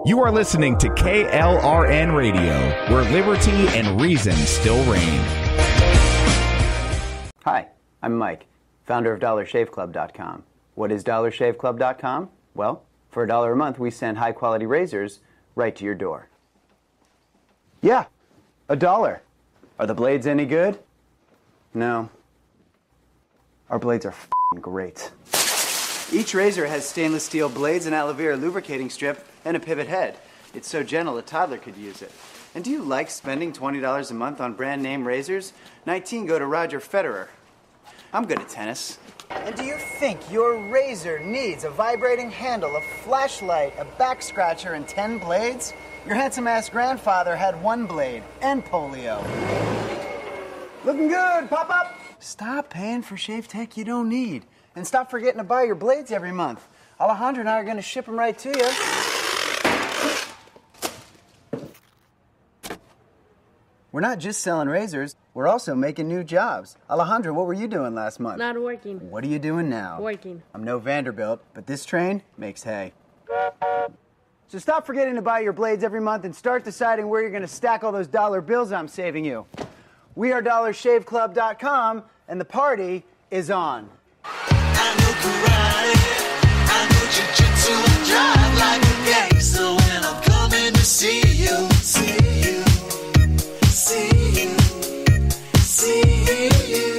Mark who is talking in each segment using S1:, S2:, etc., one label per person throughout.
S1: You are listening to KLRN Radio, where liberty and reason still reign.
S2: Hi, I'm Mike, founder of DollarShaveClub.com. What is DollarShaveClub.com? Well, for $1 a month, we send high-quality razors right to your door. Yeah, $1. Are the blades any good? No. Our blades are f***ing great. Each razor has stainless steel blades, an aloe vera lubricating strip, and a pivot head. It's so gentle a toddler could use it. And do you like spending $20 a month on brand name razors? 19 go to Roger Federer. I'm good at tennis. And do you think your razor needs a vibrating handle, a flashlight, a back scratcher, and 10 blades? Your handsome-ass grandfather had 1 blade and polio. Looking good, pop up! Stop paying for shave tech you don't need. And stop forgetting to buy your blades every month. Alejandro and I are going to ship them right to you. We're not just selling razors, we're also making new jobs. Alejandro, what were you doing last month?
S3: Not working.
S2: What are you doing now?
S3: Working.
S2: I'm no Vanderbilt, but this train makes hay. So stop forgetting to buy your blades every month and start deciding where you're going to stack all those dollar bills I'm saving you. We are DollarShaveClub.com, and the party is on.
S4: I know karate, I know jiu-jitsu, I drive like a gangster when I'm coming to see you, see you, see you, see you.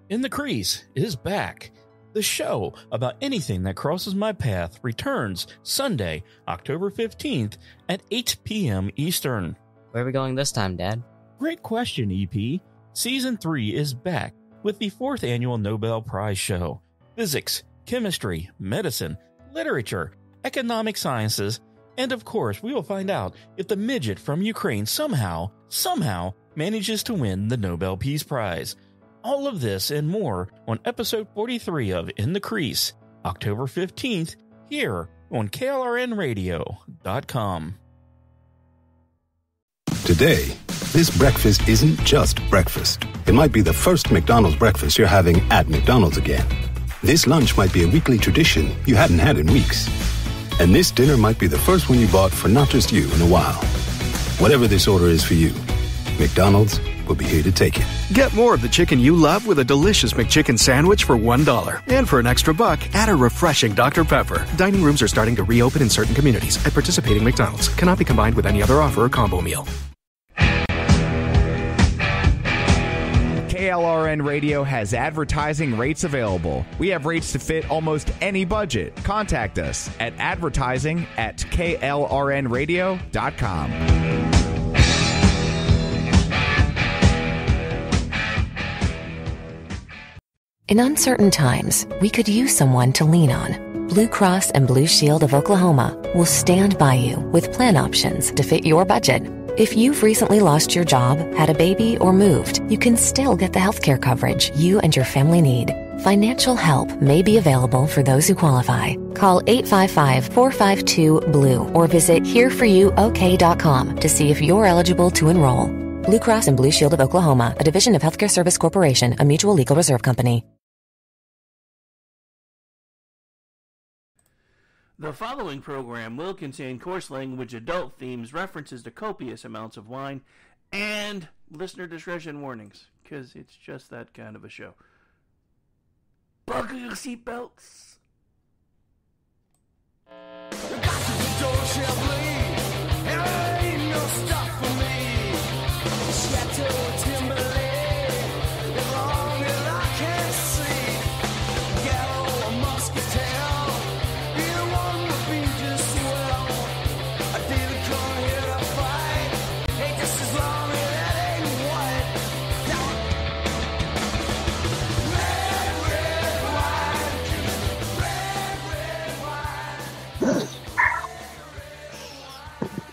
S5: In the Crease is back. The show about anything that crosses my path returns Sunday, October 15th at 8 p.m. Eastern.
S6: Where are we going this time, Dad?
S5: Great question, EP. Season 3 is back with the 4th annual Nobel Prize show. Physics, chemistry, medicine, literature, economic sciences, and of course, we will find out if the midget from Ukraine somehow manages to win the Nobel Peace Prize. All of this and more on episode 43 of In the Crease, October 15th, here on KLRNradio.com.
S7: Today, this breakfast isn't just breakfast. It might be the first McDonald's breakfast you're having at McDonald's again. This lunch might be a weekly tradition you hadn't had in weeks. And this dinner might be the first one you bought for not just you in a while. Whatever this order is for you, McDonald's will be here to take it.
S8: Get more of the chicken you love with a delicious McChicken sandwich for $1. And for an extra buck, add a refreshing Dr. Pepper. Dining rooms are starting to reopen in certain communities at participating McDonald's. Cannot be combined with any other offer or combo meal.
S1: KLRN Radio has advertising rates available. We have rates to fit almost any budget. Contact us at advertising@klrnradio.com.
S9: In uncertain times, we could use someone to lean on. Blue Cross and Blue Shield of Oklahoma will stand by you with plan options to fit your budget. If you've recently lost your job, had a baby, or moved, you can still get the healthcare coverage you and your family need. Financial help may be available for those who qualify. Call 855-452-BLUE or visit hereforyouok.com to see if you're eligible to enroll. Blue Cross and Blue Shield of Oklahoma, a division of Healthcare Service Corporation, a mutual legal reserve company.
S10: The following program will contain coarse language, adult themes, references to copious amounts of wine, and listener discretion warnings, because it's just that kind of a show. Buckle your seatbelts.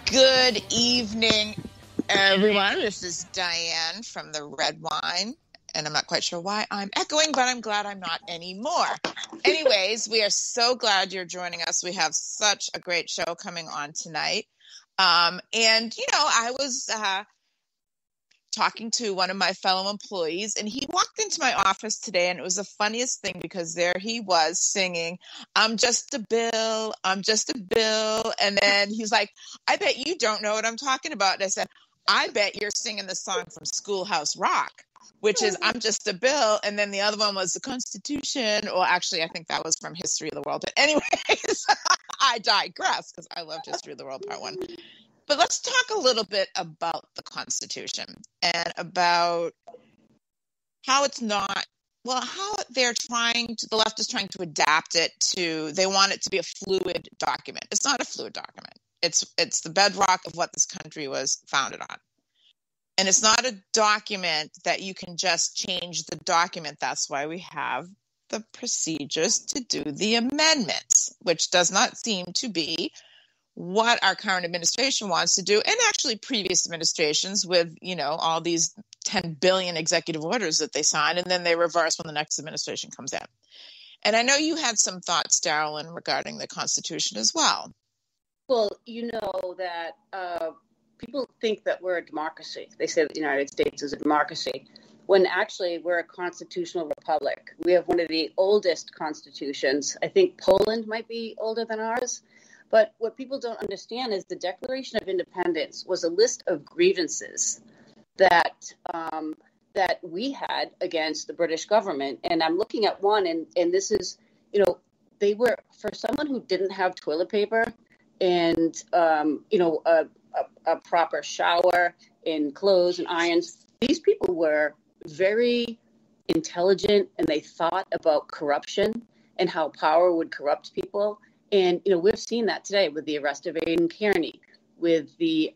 S11: Good evening, everyone. This is Diane from the Red Wine, and I'm not quite sure why I'm echoing, but I'm glad I'm not anymore. Anyways, we are so glad you're joining us. We have such a great show coming on tonight. And, you know, I was talking to one of my fellow employees, and he walked into my office today, and it was the funniest thing because there he was singing, "I'm just a bill, I'm just a bill." And then he's like, "I bet you don't know what I'm talking about." And I said, "I bet you're singing the song from Schoolhouse Rock, which is I'm just a bill." And then the other one was the Constitution. Or actually, I think that was from History of the World. But anyways, I digress because I loved History of the World Part 1. But let's talk a little bit about the Constitution and about how it's not, well, how the left is trying to adapt it they want it to be a fluid document. It's not a fluid document. It's the bedrock of what this country was founded on. And it's not a document that you can just change the document. That's why we have the procedures to do the amendments, which does not seem to be what our current administration wants to do, and actually previous administrations with, all these 10 billion executive orders that they sign, and then they reverse when the next administration comes in. And I know you had some thoughts, Darylyn, regarding the Constitution as well.
S3: Well, you know that people think that we're a democracy. They say that the United States is a democracy, when actually we're a constitutional republic. We have one of the oldest constitutions. I think Poland might be older than ours. But what people don't understand is the Declaration of Independence was a list of grievances that we had against the British government. And I'm looking at one, and this is, they were, for someone who didn't have toilet paper and, a proper shower and clothes and irons, these people were very intelligent, and they thought about corruption and how power would corrupt people. And, we've seen that today with the arrest of Aidan Kearney, with the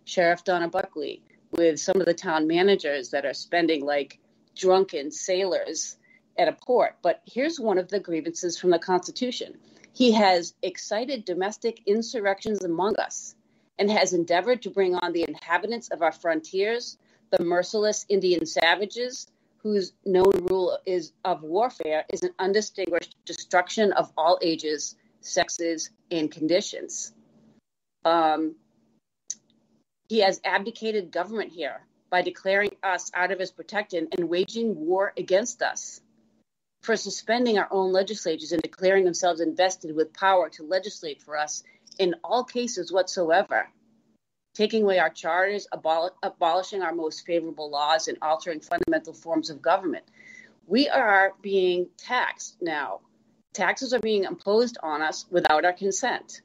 S3: Sheriff Donna Buckley, with some of the town managers that are spending like drunken sailors at a port. But here's one of the grievances from the Constitution. He has excited domestic insurrections among us and has endeavored to bring on the inhabitants of our frontiers, the merciless Indian savages, whose known rule of warfare is an undistinguished destruction of all ages, sexes, and conditions. He has abdicated government here by declaring us out of his protection and waging war against us, for suspending our own legislatures and declaring themselves invested with power to legislate for us in all cases whatsoever, taking away our charters, abolishing our most favorable laws, and altering fundamental forms of government. We are being taxed now. Taxes are being imposed on us without our consent.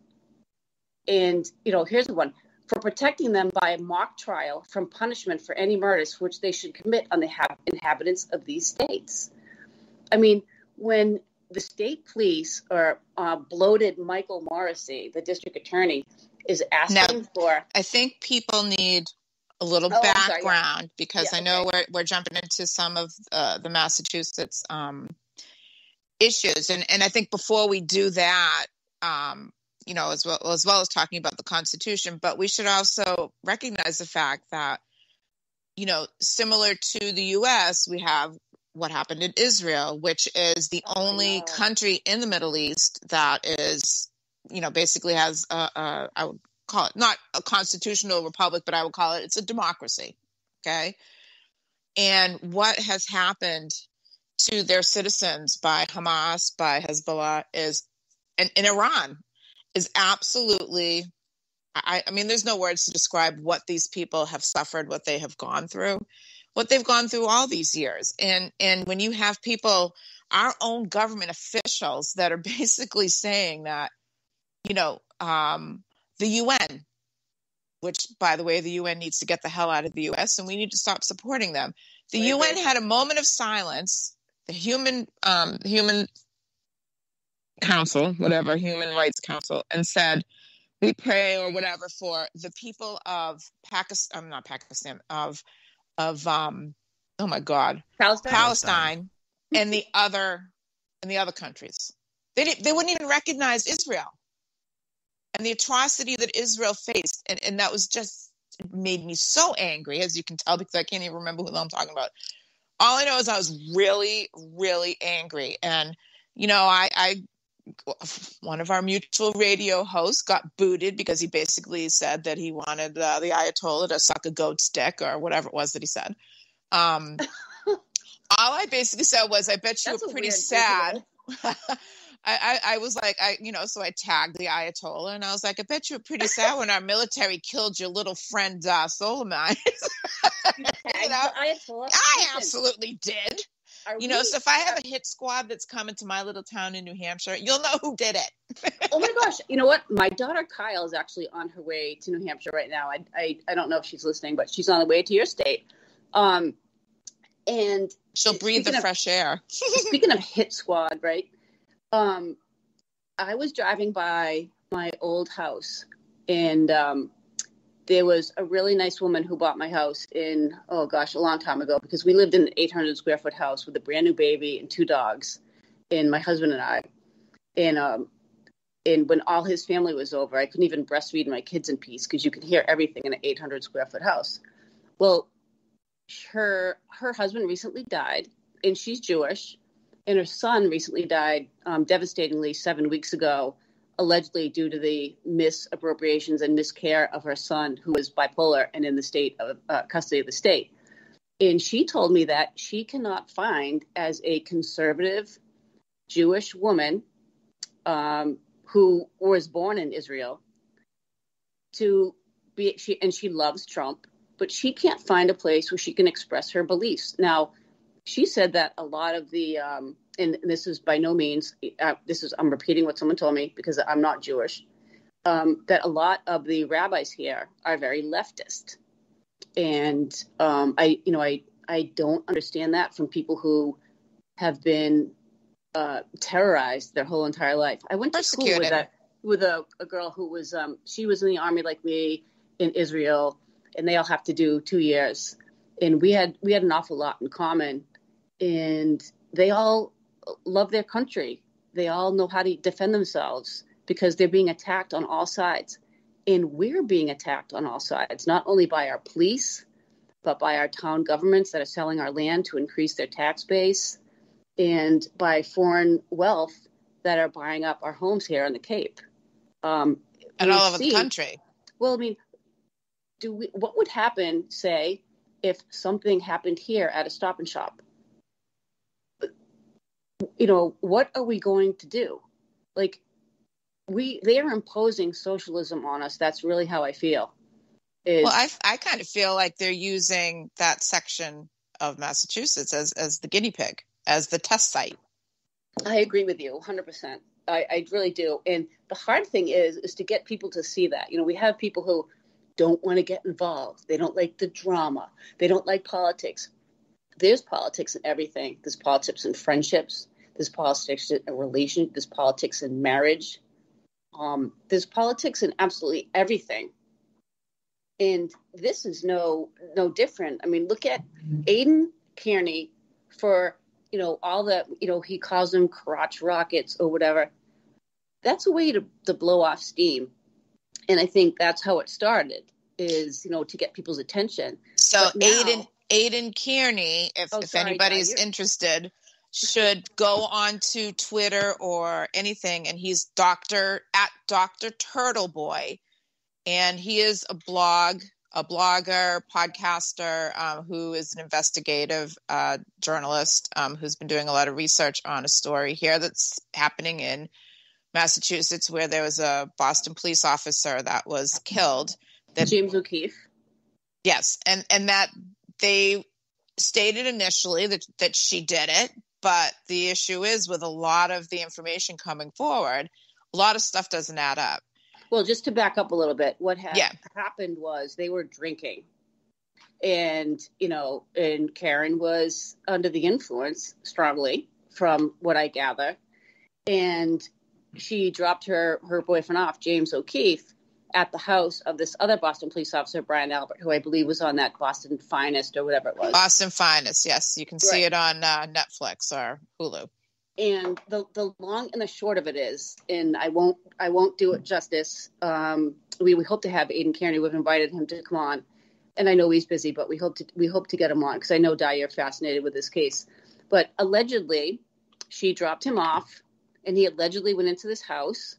S3: And, here's one. For protecting them by a mock trial from punishment for any murders which they should commit on the inhabitants of these states. I mean, when the state police or bloated Michael Morrissey, the district attorney, is asking for...
S11: I think people need a little background because I know we're jumping into some of the Massachusetts issues. And I think before we do that, as well as talking about the Constitution, but we should also recognize the fact that, similar to the U.S., we have what happened in Israel, which is the only country in the Middle East that is, basically has I would call it not a constitutional republic, but I would call it's a democracy. Okay. And what has happened to their citizens by Hamas, by Hezbollah and in Iran is absolutely, I mean, there's no words to describe what these people have suffered, what they have gone through, what they've gone through all these years. And when you have people, our own government officials that are basically saying that, the UN, which, by the way, the UN needs to get the hell out of the U.S. and we need to stop supporting them. The UN had a moment of silence. The Human Council, whatever, Human Rights Council, and said, we pray or whatever for the people of Pakistan, oh my God, Palestine and the other countries. They wouldn't even recognize Israel and the atrocity that Israel faced. And that was just, it made me so angry, as you can tell, because I can't even remember who I'm talking about. All I know is I was really, really angry. And, I one of our mutual radio hosts got booted because he basically said that he wanted the Ayatollah to suck a goat's dick or whatever it was that he said. All I basically said was, I bet you were pretty sad. I was like, so I tagged the Ayatollah and I was like, I bet you were pretty sad when our military killed your little friend Soleimani.
S3: Ayatollah?
S11: I absolutely did. So if I have a hit squad that's coming to my little town in New Hampshire, you'll know who did it.
S3: Oh my gosh. You know what? My daughter Kyle is actually on her way to New Hampshire right now. I don't know if she's listening, but she's on the way to your state. And
S11: she'll breathe the fresh air.
S3: Speaking of hit squad, right? I was driving by my old house and there was a really nice woman who bought my house a long time ago, because we lived in an 800 square foot house with a brand new baby and 2 dogs, and my husband and I. And when all his family was over, I couldn't even breastfeed my kids in peace because you could hear everything in an 800 square foot house. Well, her husband recently died, and she's Jewish, and her son recently died devastatingly 7 weeks ago, allegedly due to the misappropriations and miscare of her son, who was bipolar and in the state of custody of the state. And she told me that she cannot find, as a conservative Jewish woman who was born in Israel, she loves Trump, but she can't find a place where she can express her beliefs. Now, she said that a lot of the and this is by no means, I'm repeating what someone told me because I'm not Jewish, that a lot of the rabbis here are very leftist. And I don't understand that from people who have been terrorized their whole entire life. I went to school with a girl who was, she was in the army like me in Israel, and they all have to do 2 years. And we had an awful lot in common, and they all love their country. They all know how to defend themselves because they're being attacked on all sides. And we're being attacked on all sides, not only by our police, but by our town governments that are selling our land to increase their tax base, and by foreign wealth that are buying up our homes here on the Cape.
S11: And all over the country.
S3: Well, I mean, what would happen, say, if something happened here at a Stop and Shop? What are we going to do? Like, they are imposing socialism on us. That's really how I feel.
S11: Well, I kind of feel like they're using that section of Massachusetts as the guinea pig, as the test site.
S3: I agree with you 100%. I really do. And the hard thing is to get people to see that. We have people who don't want to get involved. They don't like the drama. They don't like politics. There's politics in everything. There's politics in friendships. There's politics in a relation. There's politics in marriage. There's politics in absolutely everything. And this is no different. I mean, look at Aidan Kearney for, all that, he calls them crotch rockets or whatever. That's a way to blow off steam. And I think that's how it started, is, to get people's attention.
S11: So Aidan Kearney, if anybody's interested, should go on to Twitter or anything, and he's Dr. Turtleboy, and he is a blogger, podcaster, who is an investigative journalist, who's been doing a lot of research on a story here that's happening in Massachusetts, where there was a Boston police officer that was killed.
S3: James O'Keefe.
S11: Yes, and that they stated initially that she did it, but the issue is, with a lot of the information coming forward, a lot of stuff doesn't add up.
S3: Well, just to back up a little bit, what happened was they were drinking, and and Karen was under the influence strongly, from what I gather, and she dropped her boyfriend off, James O'Keefe, at the house of this other Boston police officer, Brian Albert, who I believe was on that Boston Finest or whatever it was.
S11: Boston Finest, yes. You can see it on Netflix or Hulu.
S3: And the long and the short of it is, and I won't do it justice. We hope to have Aidan Kearney. We've invited him to come on, and I know he's busy, but we hope to get him on, because I know, Di, you're fascinated with this case. But allegedly, she dropped him off and he allegedly went into this house,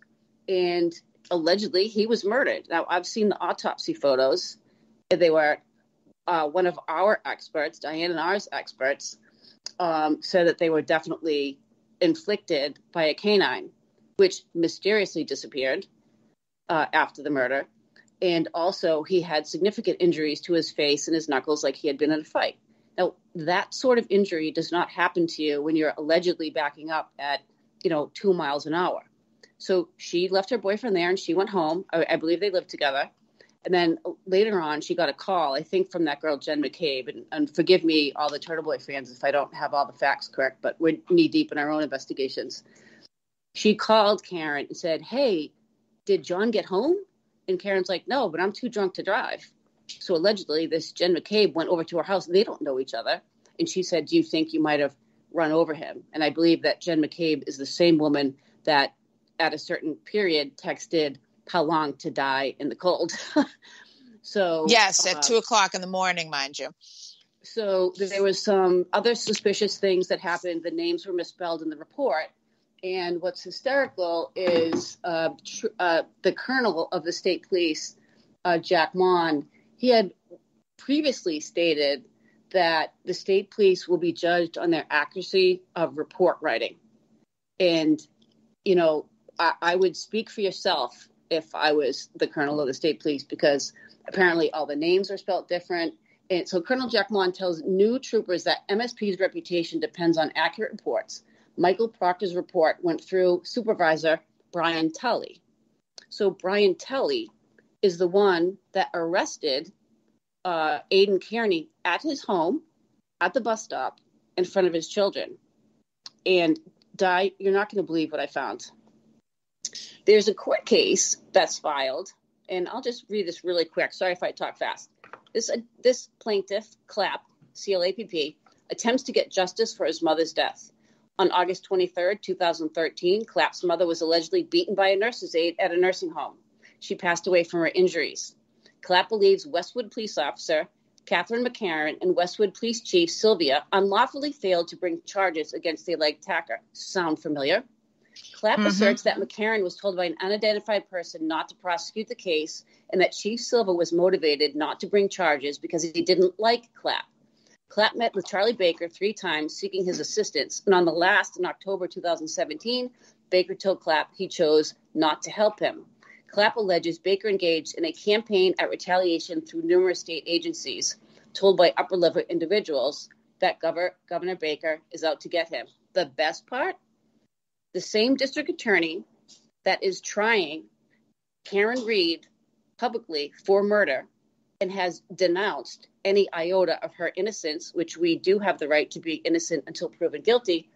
S3: and allegedly he was murdered. Now, I've seen the autopsy photos. They were one of our experts, Diane and ours experts, said that they were definitely inflicted by a canine, which mysteriously disappeared after the murder. And also he had significant injuries to his face and his knuckles, like he had been in a fight. Now, that sort of injury does not happen to you when you're allegedly backing up at, 2 miles an hour. So she left her boyfriend there and she went home. I believe they lived together. And then later on, she got a call, I think, from that girl, Jen McCabe. And forgive me, all the Turtle Boy fans, if I don't have all the facts correct, but we're knee deep in our own investigations. She called Karen and said, hey, did John get home? And Karen's like, no, but I'm too drunk to drive. So allegedly, this Jen McCabe went over to her house. They don't know each other. And she said, do you think you might have run over him? And I believe that Jen McCabe is the same woman that at a certain period texted how long to die in the cold. So
S11: yes, at 2:00 in the morning, mind you.
S3: So there was some other suspicious things that happened. The names were misspelled in the report. And what's hysterical is the colonel of the state police, Jack Mon, he had previously stated that the state police will be judged on their accuracy of report writing. And, I would speak for yourself if I was the colonel of the state police, because apparently all the names are spelled different. And so Colonel Jack Mon tells new troopers that MSP's reputation depends on accurate reports. Michael Proctor's report went through Supervisor Brian Tully. So Brian Tully is the one that arrested Aidan Kearney at his home, at the bus stop, in front of his children. And you're not going to believe what I found. There's a court case that's filed, and I'll just read this really quick. Sorry if I talk fast. This plaintiff, Clapp, C-L-A-P-P, attempts to get justice for his mother's death. On August 23rd, 2013, Clapp's mother was allegedly beaten by a nurse's aide at a nursing home. She passed away from her injuries. Clapp believes Westwood police officer Catherine McCarran and Westwood Police Chief Sylvia unlawfully failed to bring charges against the alleged attacker. Sound familiar? Clapp asserts that McCarran was told by an unidentified person not to prosecute the case and that Chief Silva was motivated not to bring charges because he didn't like Clapp. Clapp met with Charlie Baker 3 times seeking his assistance, and on the last, in October 2017, Baker told Clapp he chose not to help him. Clapp alleges Baker engaged in a campaign at retaliation through numerous state agencies, told by upper-level individuals that Governor Baker is out to get him. The best part? The same district attorney that is trying Karen Reed publicly for murder and has denounced any iota of her innocence, which we do have the right to be innocent until proven guilty.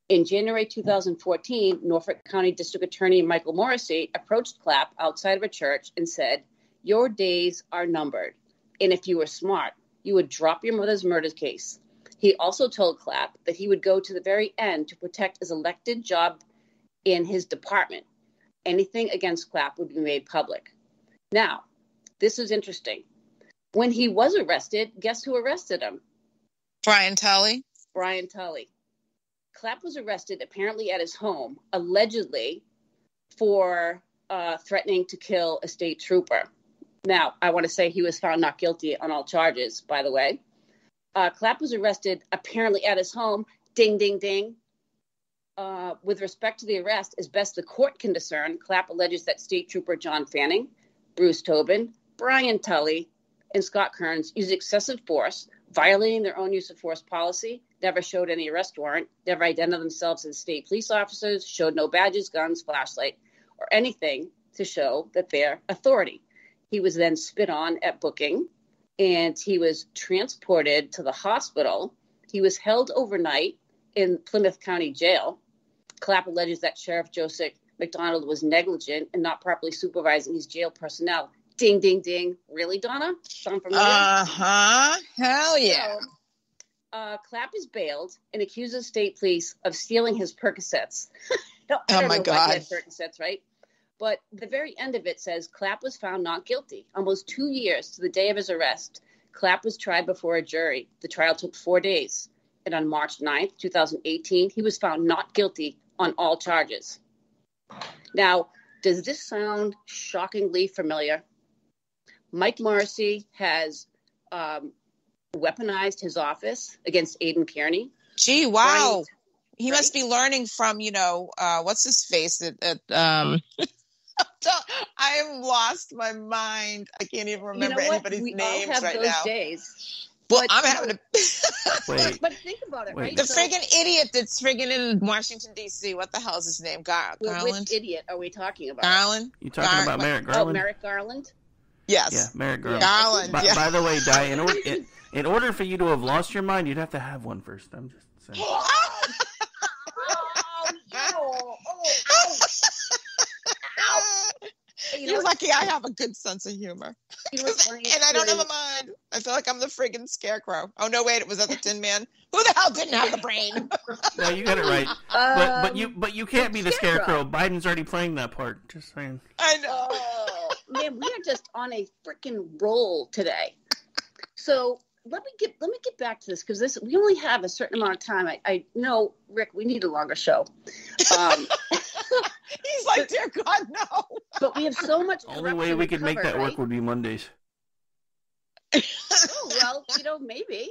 S3: In January 2014, Norfolk County District Attorney Michael Morrissey approached Clapp outside of a church and said, your days are numbered. And if you were smart, you would drop your mother's murder case. He also told Clapp that he would go to the very end to protect his elected job in his department. Anything against Clapp would be made public. Now, this is interesting. When he was arrested, guess who arrested him?
S11: Brian Tully.
S3: Brian Tully. Clapp was arrested apparently at his home, allegedly for threatening to kill a state trooper. Now, I want to say he was found not guilty on all charges, by the way. Clapp was arrested apparently at his home. Ding, ding, ding. With respect to the arrest, as best the court can discern, Clapp alleges that State Trooper John Fanning, Bruce Tobin, Brian Tully, and Scott Kearns used excessive force, violating their own use of force policy, never showed any arrest warrant, never identified themselves as state police officers, showed no badges, guns, flashlight, or anything to show that they're authority. He was then spit on at booking, and he was transported to the hospital. He was held overnight in Plymouth County Jail. Clapp alleges that Sheriff Joseph McDonald was negligent and not properly supervising his jail personnel. Ding, ding, ding. Really, Donna? Sound familiar?
S11: Hell yeah.
S3: So, Clapp is bailed and accuses state police of stealing his Percocets. I don't know
S11: God.
S3: why he had Percocets, right? But the very end of it says Clapp was found not guilty. Almost 2 years to the day of his arrest, Clapp was tried before a jury. The trial took 4 days. And on March 9th, 2018, he was found not guilty on all charges. Now, does this sound shockingly familiar? Mike Morrissey has weaponized his office against Aidan Kearney.
S11: Gee, wow. He
S3: right?
S11: must be learning from, what's his face? I have lost my mind. I can't even remember anybody's names
S3: all have
S11: right
S3: those
S11: now.
S3: Days.
S11: Well, I'm having to.
S10: Wait.
S3: But think about it, right?
S11: The friggin' idiot that's friggin' in Washington, D.C. What the hell is his name? Garland?
S3: Which idiot are we talking about?
S11: Garland?
S10: You talking about Merrick Garland?
S3: Oh, Merrick Garland?
S11: Yes.
S10: Yeah, Merrick Garland.
S11: Garland,
S10: By the way, Di, in order for you to have lost your mind, you'd have to have one first. I'm just saying.
S11: You're lucky I have a good sense of humor. And I don't have a mind. I feel like I'm the friggin' scarecrow. Oh, no, wait, it was that the Tin Man? Who the hell didn't have the brain?
S10: No, you got it right. But you can't be the scarecrow. Biden's already playing that part. Just saying.
S11: I know.
S3: Man, we are just on a freaking roll today. So let me get back to this, because we only have a certain amount of time. I know, Rick, we need a longer show.
S11: He's like, dear God, no.
S3: But we have so much.
S10: Only way we could make that work would be Mondays.
S3: Oh, well, maybe.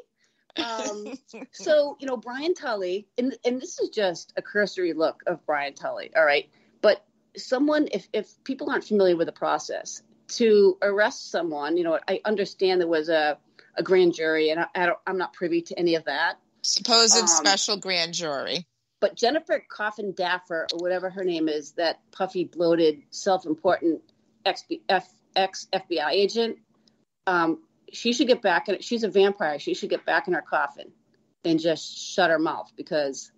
S3: So, Brian Tully, and this is just a cursory look of Brian Tully, all right? But someone, if people aren't familiar with the process, to arrest someone, I understand there was a grand jury, and I'm not privy to any of that.
S11: Supposed special grand jury.
S3: But Jennifer Coffin Daffer, or whatever her name is, that puffy, bloated, self-important ex-FBI agent, she should get back. She's a vampire. She should get back in her coffin and just shut her mouth, because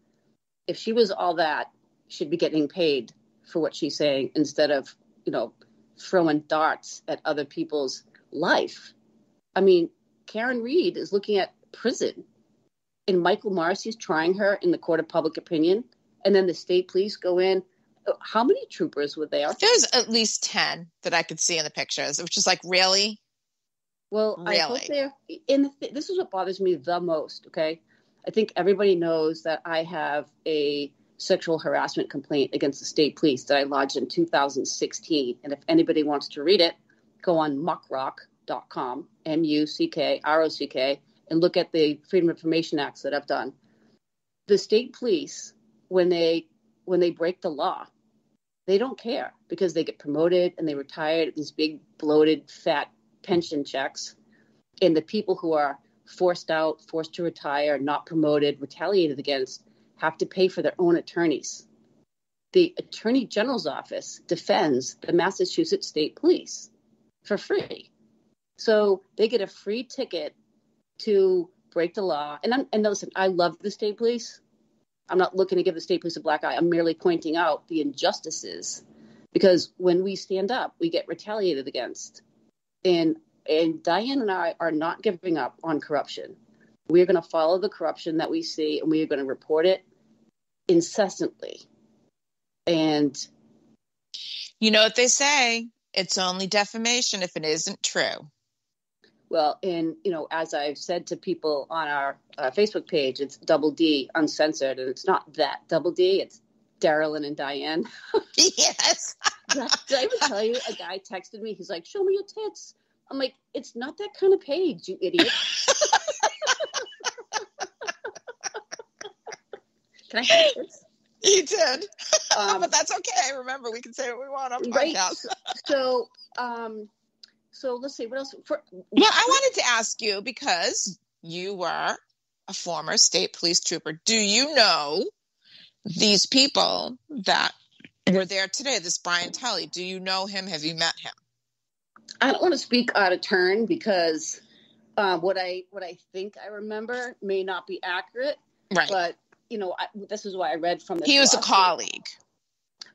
S3: if she was all that, she'd be getting paid for what she's saying instead of, throwing darts at other people's life. I mean, Karen Reed is looking at prison, and Michael Morrissey's trying her in the court of public opinion, and then the state police go in. How many troopers were there?
S11: There's at least 10 that I could see in the pictures, which is like, really?
S3: Well,
S11: really?
S3: I hope they're. This is what bothers me the most, okay? I think everybody knows that I have a sexual harassment complaint against the state police that I lodged in 2016. And if anybody wants to read it, go on muckrock.com, MUCKROCK, and look at the Freedom of Information Acts that I've done. The state police, when they break the law, they don't care, because they get promoted and they retire at these big, bloated, fat pension checks. And the people who are forced out, forced to retire, not promoted, retaliated against, have to pay for their own attorneys. The Attorney General's office defends the Massachusetts State Police for free. So they get a free ticket to break the law. And listen, I love the state police. I'm not looking to give the state police a black eye. I'm merely pointing out the injustices, because when we stand up, we get retaliated against. And Diane and I are not giving up on corruption. We're going to follow the corruption that we see, and we are going to report it incessantly. And
S11: you know what they say, it's only defamation if it isn't true.
S3: Well, and, as I've said to people on our Facebook page, it's Double D Uncensored, and it's not that Double D, it's Darylyn and Diane.
S11: Yes.
S3: Did I ever tell you, a guy texted me, he's like, show me your tits. I'm like, it's not that kind of page, you idiot. Can I have tits?
S11: You did. But that's okay. Remember, we can say what we want on podcast.
S3: Right. So let's see, what else?
S11: Well, I wanted to ask you, because you were a former state police trooper. Do you know these people that were there today, this Brian Tully? Do you know him? Have you met him?
S3: I don't want to speak out of turn, because what I think I remember may not be accurate.
S11: Right.
S3: But, this is why I read from this.
S11: He was a colleague.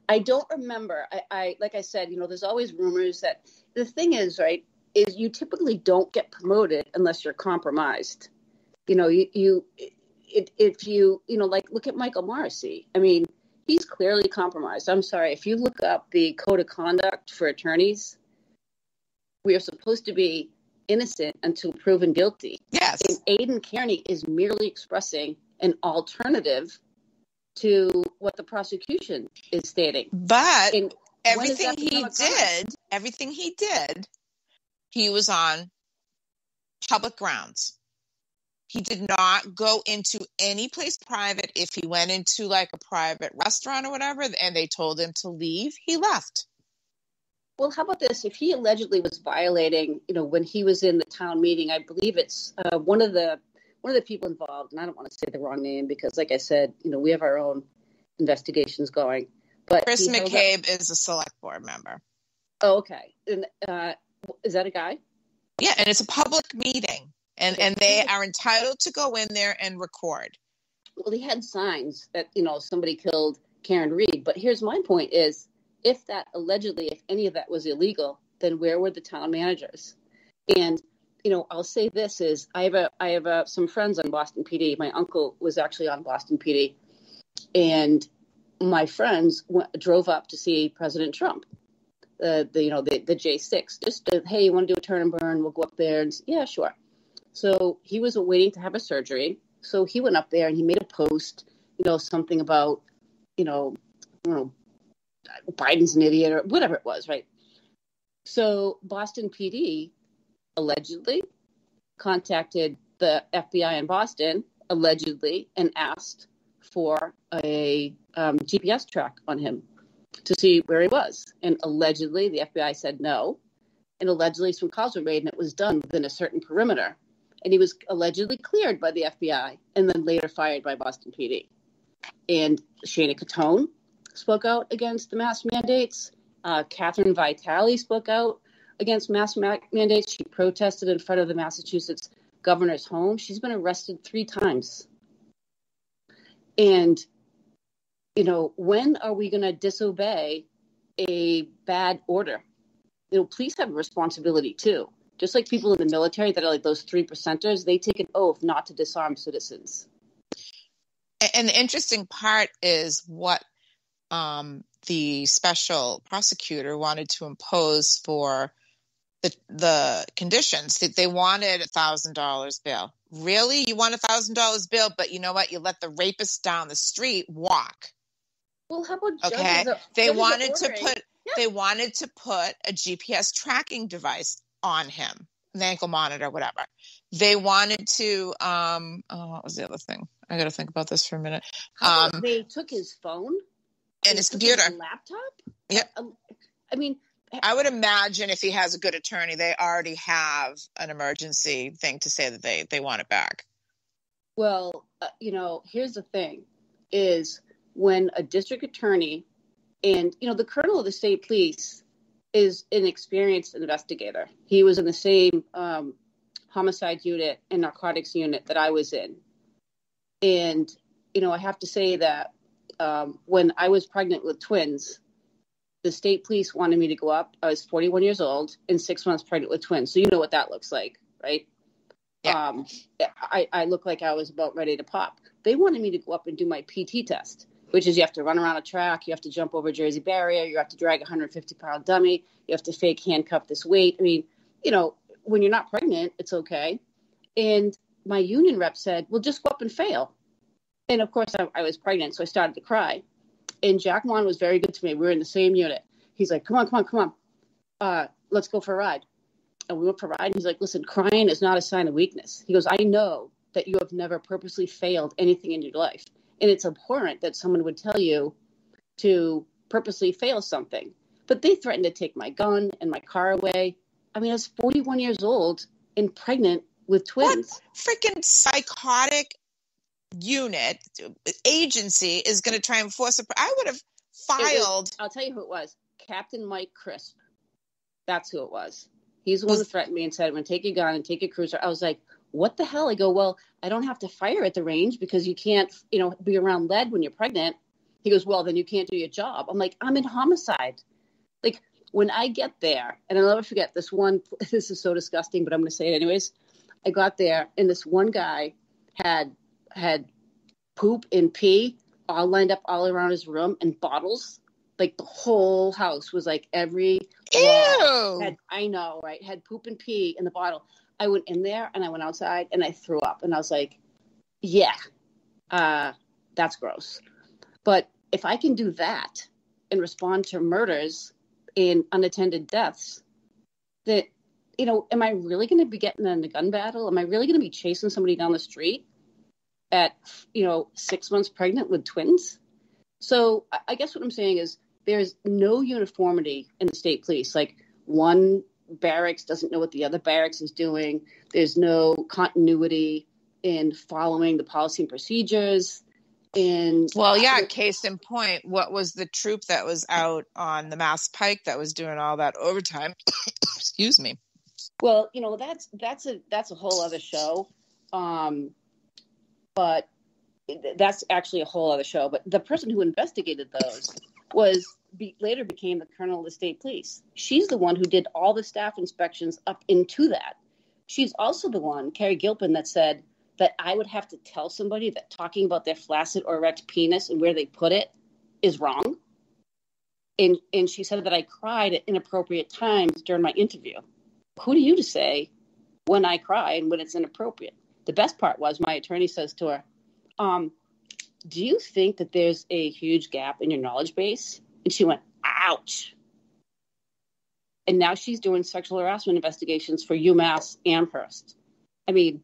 S3: I don't remember. I like I said, there's always rumors that the thing is, right, is you typically don't get promoted unless you're compromised. If you look at Michael Morrissey. I mean, he's clearly compromised. I'm sorry. If you look up the code of conduct for attorneys, we are supposed to be innocent until proven guilty.
S11: Yes.
S3: And Aidan Kearney is merely expressing an alternative to what the prosecution is stating.
S11: But
S3: And
S11: everything he did, he was on public grounds. He did not go into any place private. If he went into like a private restaurant or whatever, and they told him to leave, he left.
S3: Well, how about this? If he allegedly was violating, when he was in the town meeting, I believe it's one of the people involved, and I don't want to say the wrong name because, like I said, we have our own investigations going. But
S11: Chris McCabe is a select board member.
S3: Oh, okay. And is that a guy?
S11: Yeah, and it's a public meeting. And they are entitled to go in there and record.
S3: Well, he had signs that, somebody killed Karen Reed. But here's my point is, if any of that was illegal, then where were the town managers? And, I'll say this is, I have some friends on Boston PD. My uncle was actually on Boston PD. And my friends drove up to see President Trump, the J6. Just, hey, you want to do a turn and burn? We'll go up there. And yeah, sure. So he was waiting to have a surgery. So he went up there and he made a post, something about, I don't know, Biden's an idiot or whatever it was, right? So Boston PD allegedly contacted the FBI in Boston, allegedly, and asked for a GPS track on him to see where he was. And allegedly the FBI said no. And allegedly some calls were made and it was done within a certain perimeter. And he was allegedly cleared by the FBI and then later fired by Boston PD. And Shana Catone spoke out against the mask mandates. Catherine Vitale spoke out against mask mandates. She protested in front of the Massachusetts governor's home. She's been arrested 3 times. And, when are we going to disobey a bad order? Police have a responsibility too. Just like people in the military that are like those 3%ers, they take an oath not to disarm citizens.
S11: And the interesting part is what the special prosecutor wanted to impose for the conditions. They wanted $1,000 bail. Really? You want $1,000 bail, but you know what? You let the rapist down the street walk.
S3: Well, how about judges?
S11: Okay. They wanted to put a GPS tracking device on him, an ankle monitor, whatever. They wanted to, what was the other thing? I got to think about this for a minute.
S3: They took his phone
S11: and his computer,
S3: his laptop.
S11: Yep.
S3: I mean,
S11: I would imagine if he has a good attorney, they already have an emergency thing to say that they want it back.
S3: Well, here's the thing: is when a district attorney and the colonel of the state police is an experienced investigator. He was in the same homicide unit and narcotics unit that I was in. And, I have to say that when I was pregnant with twins, the state police wanted me to go up. I was 41 years old and 6 months pregnant with twins. So you know what that looks like, right? Yeah. I looked like I was about ready to pop. They wanted me to go up and do my PT test, which is you have to run around a track, you have to jump over a Jersey barrier, you have to drag a 150-pound dummy, you have to fake handcuff this weight. I mean, when you're not pregnant, it's okay. And my union rep said, well, just go up and fail. And, of course, I was pregnant, so I started to cry. And Jack Wan was very good to me. We were in the same unit. He's like, come on. Let's go for a ride. And we went for a ride. He's like, listen, crying is not a sign of weakness. He goes, I know that you have never purposely failed anything in your life. And it's abhorrent that someone would tell you to purposely fail something. But they threatened to take my gun and my car away. I mean, I was 41 years old and pregnant with twins.
S11: What freaking psychotic unit agency is going to try and force I would have filed.
S3: I'll tell you who it was. Captain Mike Crisp. That's who it was. He's the one who threatened me and said, I'm going to take your gun and take your cruiser. I was like, what the hell? I go, well, I don't have to fire at the range because you can't, be around lead when you're pregnant. He goes, well, then you can't do your job. I'm like, I'm in homicide. Like, when I get there, and I'll never forget this is so disgusting, but I'm going to say it anyways. I got there, and this one guy had poop and pee all lined up all around his room and bottles. Like, the whole house was like every
S11: Ew.
S3: I know, right? Had poop and pee in the bottle. I went in there, and I went outside, and I threw up. And I was like, yeah, that's gross. But if I can do that and respond to murders and unattended deaths, that, am I really going to be getting in a gun battle? Am I really going to be chasing somebody down the street at, 6 months pregnant with twins? So I guess what I'm saying is there's no uniformity in the state police. Like, one barracks doesn't know what the other barracks is doing. There's no continuity in following the policy and procedures. And
S11: case in point, what was the troop that was out on the Mass Pike that was doing all that overtime? Excuse me.
S3: Well, that's a whole other show. But that's actually a whole other show. But the person who investigated those later became the colonel of the state police. She's the one who did all the staff inspections up into that. She's also the one, Carrie Gilpin, that said that I would have to tell somebody that talking about their flaccid or erect penis and where they put it is wrong. And she said that I cried at inappropriate times during my interview. Who are you to say when I cry and when it's inappropriate? The best part was my attorney says to her, do you think that there's a huge gap in your knowledge base? And she went, ouch. And now she's doing sexual harassment investigations for UMass Amherst. I mean,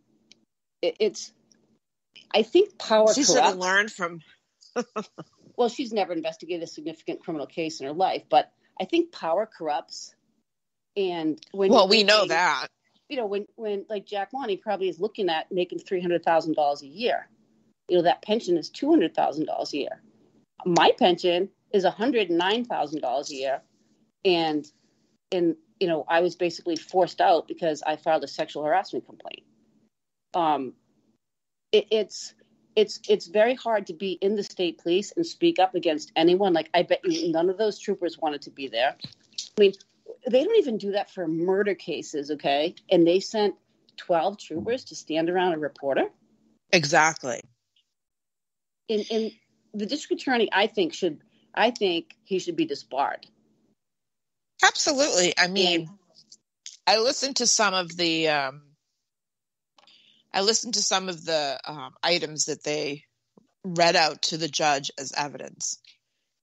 S3: I think power corrupts.
S11: She should have learned from.
S3: Well, she's never investigated a significant criminal case in her life, but I think power corrupts. And when
S11: we know that.
S3: When like Jack Lonnie probably is looking at making $300,000 a year. That pension is $200,000 a year. My pension is $109,000 a year, and I was basically forced out because I filed a sexual harassment complaint. It's very hard to be in the state police and speak up against anyone. Like, I bet you none of those troopers wanted to be there. I mean, they don't even do that for murder cases, okay? And they sent 12 troopers to stand around a reporter?
S11: Exactly.
S3: And the district attorney, I think he should be disbarred.
S11: Absolutely. I mean, I listened to some of the items that they read out to the judge as evidence.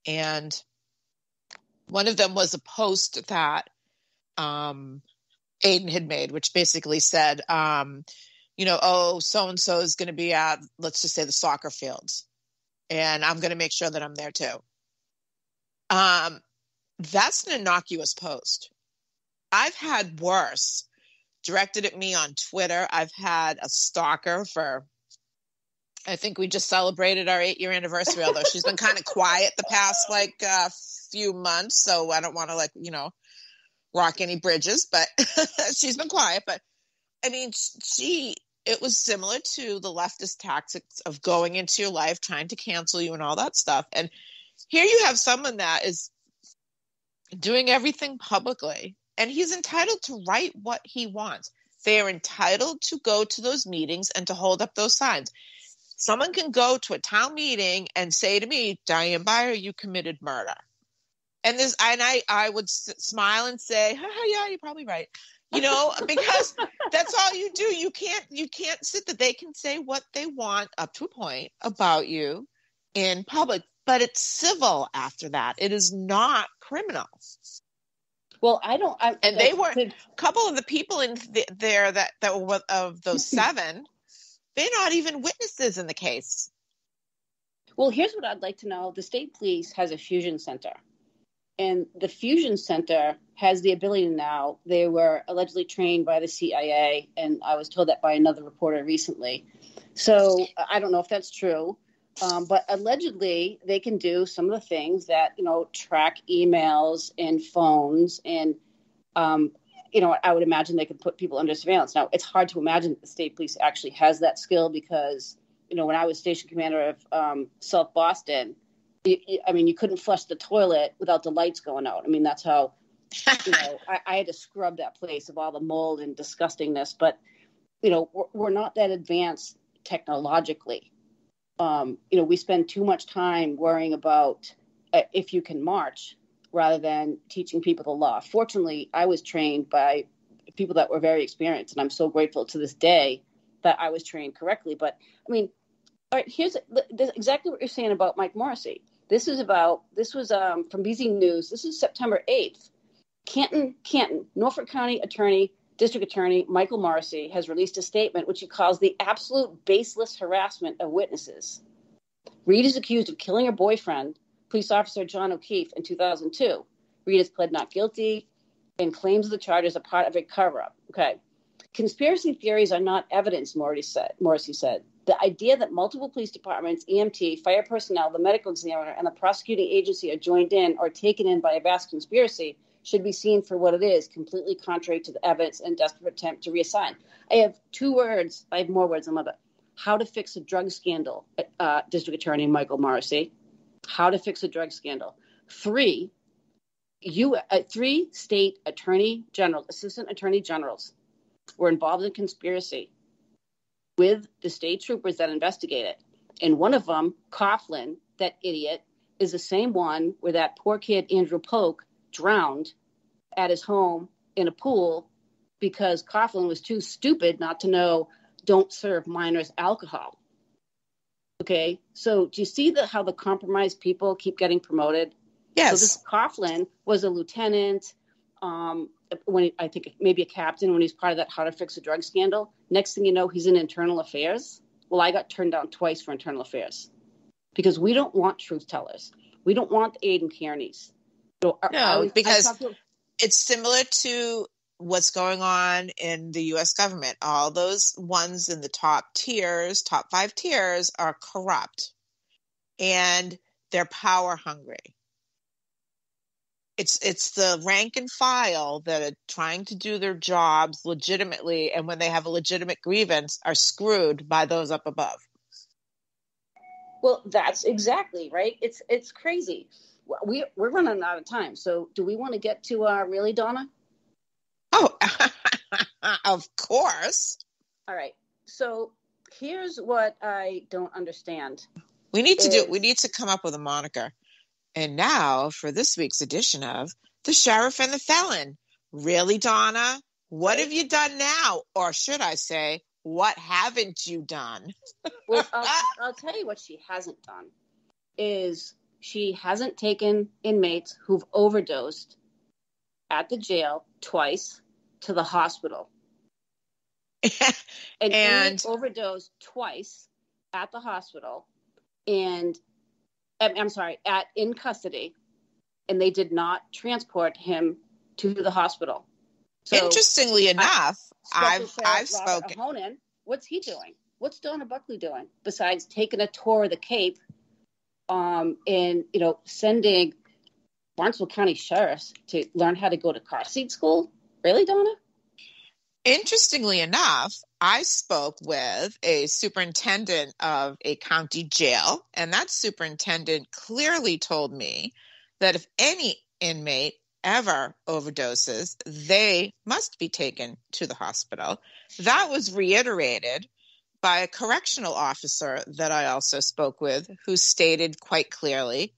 S11: And one of them was a post that Aiden had made, which basically said, so-and-so is going to be at, let's just say, the soccer fields. And I'm going to make sure that I'm there too. That's an innocuous post. I've had worse directed at me on Twitter. I've had a stalker I think we just celebrated our 8-year anniversary, although she's been kind of quiet the past few months. So I don't want to rock any bridges, but she's been quiet. But I mean, it was similar to the leftist tactics of going into your life, trying to cancel you and all that stuff. And here you have someone that is doing everything publicly, and he's entitled to write what he wants. They are entitled to go to those meetings and to hold up those signs. Someone can go to a town meeting and say to me, Diane Byer, you committed murder. And I would smile and say, yeah, you're probably right. Because that's all you do. You can't sit there. They can say what they want up to a point about you in public, but it's civil after that. It is not criminal.
S3: Well,
S11: they were a couple of the people in there that were of those 7. They're not even witnesses in the case.
S3: Well, here's what I'd like to know. The state police has a fusion center. And the fusion center has the ability now. They were allegedly trained by the CIA, and I was told that by another reporter recently. So I don't know if that's true, but allegedly they can do some of the things that, track emails and phones. And, I would imagine they could put people under surveillance. Now, it's hard to imagine that the state police actually has that skill because, when I was station commander of South Boston, you couldn't flush the toilet without the lights going out. I mean, that's how, I had to scrub that place of all the mold and disgustingness. But, we're not that advanced technologically. We spend too much time worrying about if you can march rather than teaching people the law. Fortunately, I was trained by people that were very experienced, and I'm so grateful to this day that I was trained correctly. But, I mean, all right, here's exactly what you're saying about Mike Morrissey. This was from BZ News. This is September 8th. Canton, Norfolk County District Attorney Michael Morrissey has released a statement which he calls the absolute baseless harassment of witnesses. Reed is accused of killing her boyfriend, police officer John O'Keefe, in 2002. Reed has pled not guilty and claims the charges are part of a cover-up. Okay. Conspiracy theories are not evidence, Morrissey said. The idea that multiple police departments, EMT, fire personnel, the medical examiner, and the prosecuting agency are joined in or taken in by a vast conspiracy should be seen for what it is, completely contrary to the evidence and desperate attempt to reassign. I have more words. I love it. How to fix a drug scandal, District Attorney Michael Morrissey. How to fix a drug scandal. 3 state assistant attorney generals were involved in conspiracy with the state troopers that investigated. And one of them, Coughlin, that idiot, is the same one where that poor kid, Andrew Polk, drowned at his home in a pool because Coughlin was too stupid not to know don't serve minors alcohol. Okay, so do you see how the compromised people keep getting promoted?
S11: Yes.
S3: So this Coughlin was a lieutenant, I think maybe a captain when he's part of that How to Fix a Drug scandal. Next thing you know, he's in internal affairs. Well, I got turned down twice for internal affairs because we don't want truth tellers. We don't want the Aidan Kearneys. So
S11: because it's similar to what's going on in the U.S. government. All those ones in the top 5 tiers are corrupt and they're power hungry. It's the rank and file that are trying to do their jobs legitimately, and when they have a legitimate grievance, are screwed by those up above.
S3: Well, that's exactly right. It's crazy. We're running out of time. So do we want to get to really, Donna?
S11: Oh, of course.
S3: All right. So here's what I don't understand.
S11: We need to come up with a moniker. And now for this week's edition of The Sheriff and the Felon. Really, Donna? What have you done now? Or should I say, what haven't you done?
S3: Well, I'll tell you what she hasn't done is she hasn't taken inmates who've overdosed at the jail twice to the hospital. An inmate overdosed twice at the hospital and in custody, and they did not transport him to the hospital. So,
S11: interestingly enough, I've spoken.
S3: Ahonen, what's he doing? What's Donna Buckley doing besides taking a tour of the Cape, and sending Barnstable County sheriffs to learn how to go to car seat school? Really, Donna?
S11: Interestingly enough, I spoke with a superintendent of a county jail, and that superintendent clearly told me that if any inmate ever overdoses, they must be taken to the hospital. That was reiterated by a correctional officer that I also spoke with, who stated quite clearly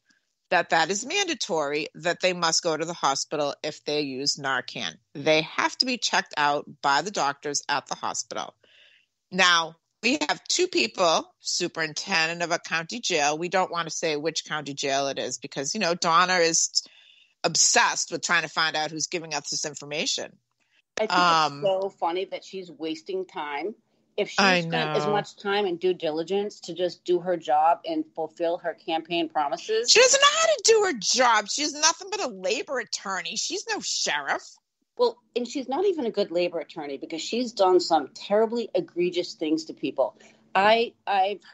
S11: that is mandatory, that they must go to the hospital if they use Narcan. They have to be checked out by the doctors at the hospital. Now, we have 2 people, superintendent of a county jail. We don't want to say which county jail it is because, Donna is obsessed with trying to find out who's giving us this information.
S3: I think it's so funny that she's wasting time. If she spent as much time and due diligence to just do her job and fulfill her campaign promises.
S11: She doesn't know how to do her job. She's nothing but a labor attorney. She's no sheriff.
S3: Well, and she's not even a good labor attorney because she's done some terribly egregious things to people. I've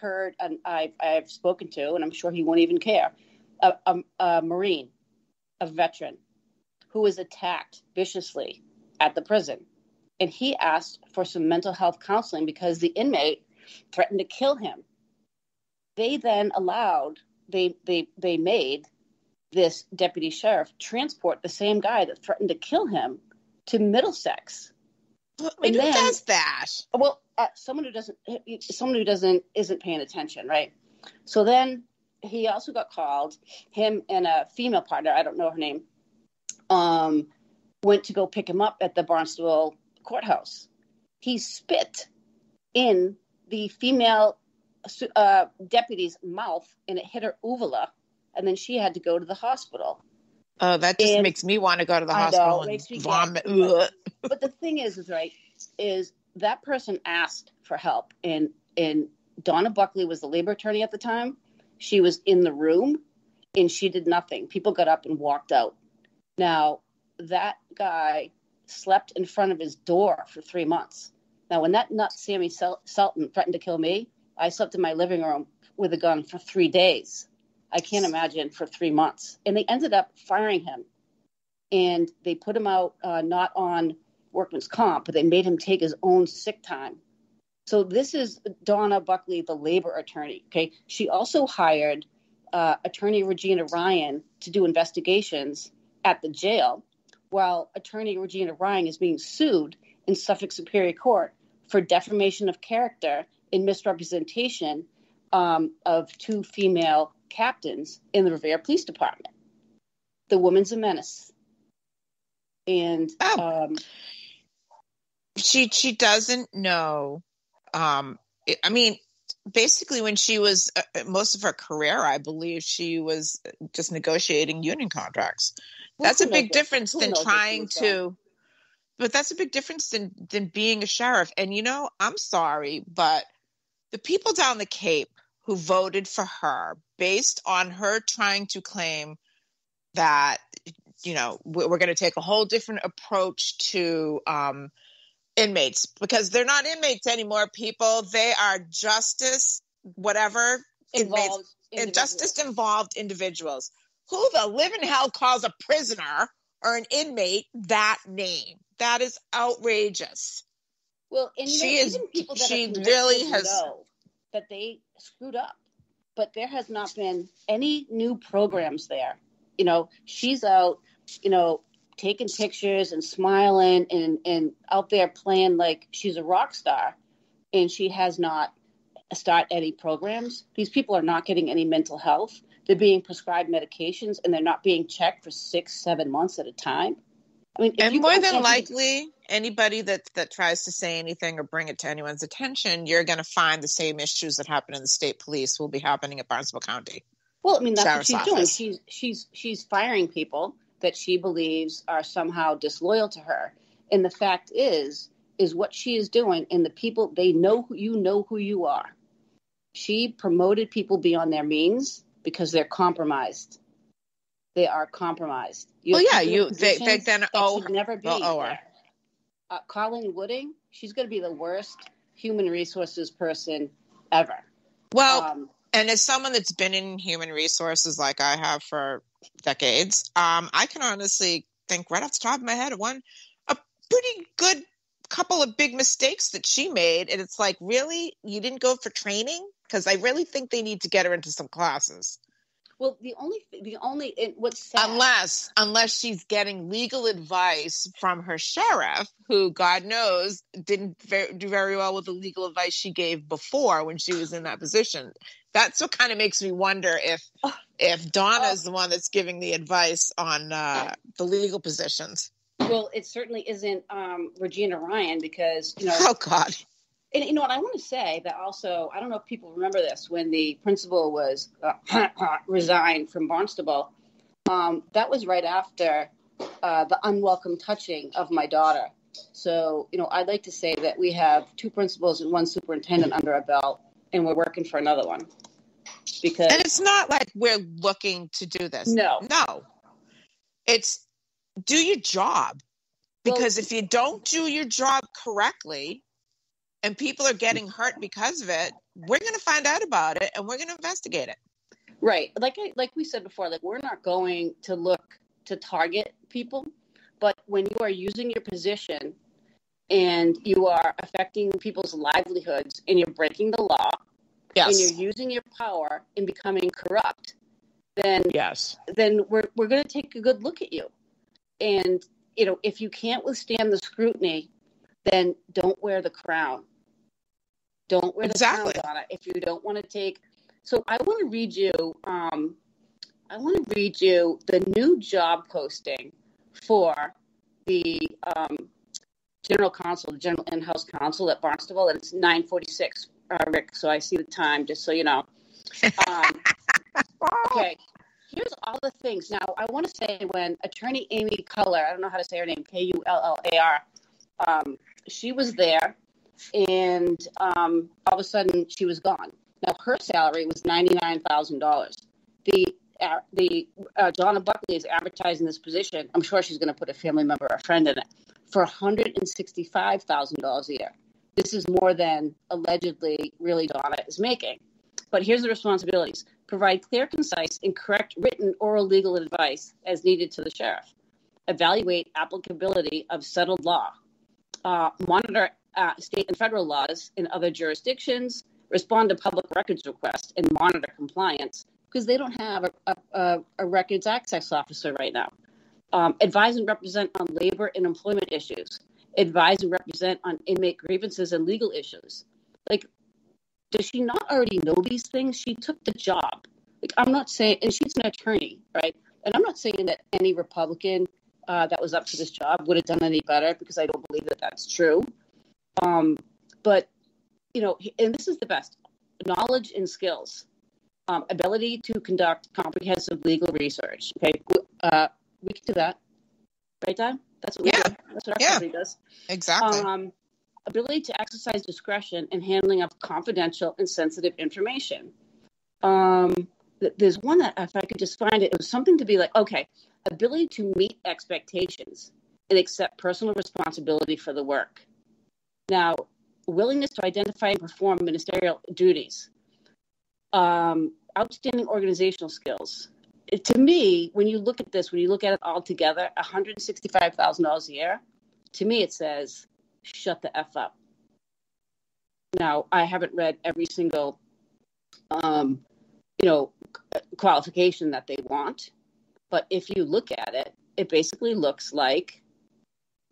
S3: heard and I've spoken to, and I'm sure he won't even care, a Marine, a veteran, who was attacked viciously at the prison. And he asked for some mental health counseling because the inmate threatened to kill him. They then they made this deputy sheriff transport the same guy that threatened to kill him to Middlesex.
S11: Who does that?
S3: Well, someone who isn't paying attention, right? So then he also got called. Him and a female partner, I don't know her name, went to go pick him up at the Barnstable courthouse. He spit in the female deputy's mouth, and it hit her uvula, and then she had to go to the hospital.
S11: Oh, that just makes me want to go to the hospital and vomit.
S3: But the thing is that person asked for help, and Donna Buckley was the labor attorney at the time. She was in the room, and she did nothing. People got up and walked out. Now, that guy slept in front of his door for 3 months. Now, when that nut Sammy Sultan threatened to kill me, I slept in my living room with a gun for 3 days. I can't imagine for 3 months. And they ended up firing him. And they put him out not on workman's comp, but they made him take his own sick time. So this is Donna Buckley, the labor attorney. Okay, she also hired attorney Regina Ryan to do investigations at the jail, while attorney Regina Ryan is being sued in Suffolk Superior Court for defamation of character and misrepresentation of 2 female captains in the Revere Police Department. The woman's a menace. And
S11: she doesn't know. I mean, basically when she was most of her career, I believe she was just negotiating union contracts. That's a big difference than trying to, but that's a big difference than being a sheriff. And, I'm sorry, but the people down the Cape who voted for her based on her trying to claim that, we're going to take a whole different approach to inmates, because they're not inmates anymore, people. They are justice, whatever, justice-involved individuals. Who the living hell calls a prisoner or an inmate that name? That is outrageous.
S3: Well, and even people that know that they screwed up, but there has not been any new programs there. She's out, taking pictures and smiling and out there playing like she's a rock star, and she has not started any programs. These people are not getting any mental health. They're being prescribed medications, and they're not being checked for 6-7 months at a time. I mean,
S11: and more than likely, anybody that tries to say anything or bring it to anyone's attention, you're going to find the same issues that happen in the state police will be happening at Barnstable County.
S3: Well, I mean, that's what she's doing. She's firing people that she believes are somehow disloyal to her. And the fact is what she is doing, and the people, they know who you are. She promoted people beyond their means because they're compromised. They are compromised. They then should never be there. Colleen Wooding, she's going to be the worst human resources person ever.
S11: Well, and as someone that's been in human resources like I have for decades, I can honestly think right off the top of my head of a pretty good couple of big mistakes that she made. And it's like, really? You didn't go for training? Because I really think they need to get her into some classes.
S3: Well, what's sad,
S11: unless she's getting legal advice from her sheriff, who God knows didn't do very well with the legal advice she gave before when she was in that position. That's what kind of makes me wonder if Donna's the one that's giving the advice on the legal positions.
S3: Well, it certainly isn't Regina Ryan, because
S11: Oh God.
S3: And what I want to say that also, I don't know if people remember this, when the principal was resigned from Barnstable, that was right after the unwelcome touching of my daughter. So, I'd like to say that we have 2 principals and 1 superintendent under our belt, and we're working for another one.
S11: And it's not like we're looking to do this.
S3: No.
S11: It's do your job. Because if you don't do your job correctly, and people are getting hurt because of it, we're going to find out about it, and we're going to investigate it.
S3: Right. Like we said before, we're not going to look to target people, but when you are using your position and you are affecting people's livelihoods and you're breaking the law, and you're using your power and becoming corrupt, then we're going to take a good look at you. And, if you can't withstand the scrutiny, then don't wear the crown. Don't wear the crown, Donna, if you don't want to take. So I want to read you. The new job posting for the general counsel, the general in-house counsel at Barnstable, and it's 9:46, Rick. So I see the time, just so you know. Okay. here's all the things. Now, I want to say when Attorney Amy Cullar, I don't know how to say her name, Kullar, she was there, and all of a sudden she was gone. Now, her salary was $99,000. The Donna Buckley is advertising this position. I'm sure she's going to put a family member or a friend in it for $165,000 a year. This is more than allegedly really Donna is making. But here's the responsibilities. Provide clear, concise, and correct written oral legal advice as needed to the sheriff. Evaluate applicability of settled law. Monitor state and federal laws in other jurisdictions. Respond to public records requests and monitor compliance because they don't have a records access officer right now. Advise and represent on labor and employment issues. Advise and represent on inmate grievances and legal issues. Like, does she not already know these things? She took the job. Like, I'm not saying, and she's an attorney, right? And I'm not saying that any Republican that was up to this job would have done any better because I don't believe that that's true. But, you know, and this is the best, knowledge and skills, ability to conduct comprehensive legal research. Okay. We can do that. Right, Don? That's what we do. That's what our company does.
S11: Exactly.
S3: Ability to exercise discretion in handling of confidential and sensitive information. There's one that, if I could just find it, it was something to be like, okay, ability to meet expectations and accept personal responsibility for the work. Now, willingness to identify and perform ministerial duties. Outstanding organizational skills. To me, when you look at this, when you look at it all together, $165,000 a year, to me it says, shut the F up. Now, I haven't read every single, qualification that they want. But if you look at it, it basically looks like,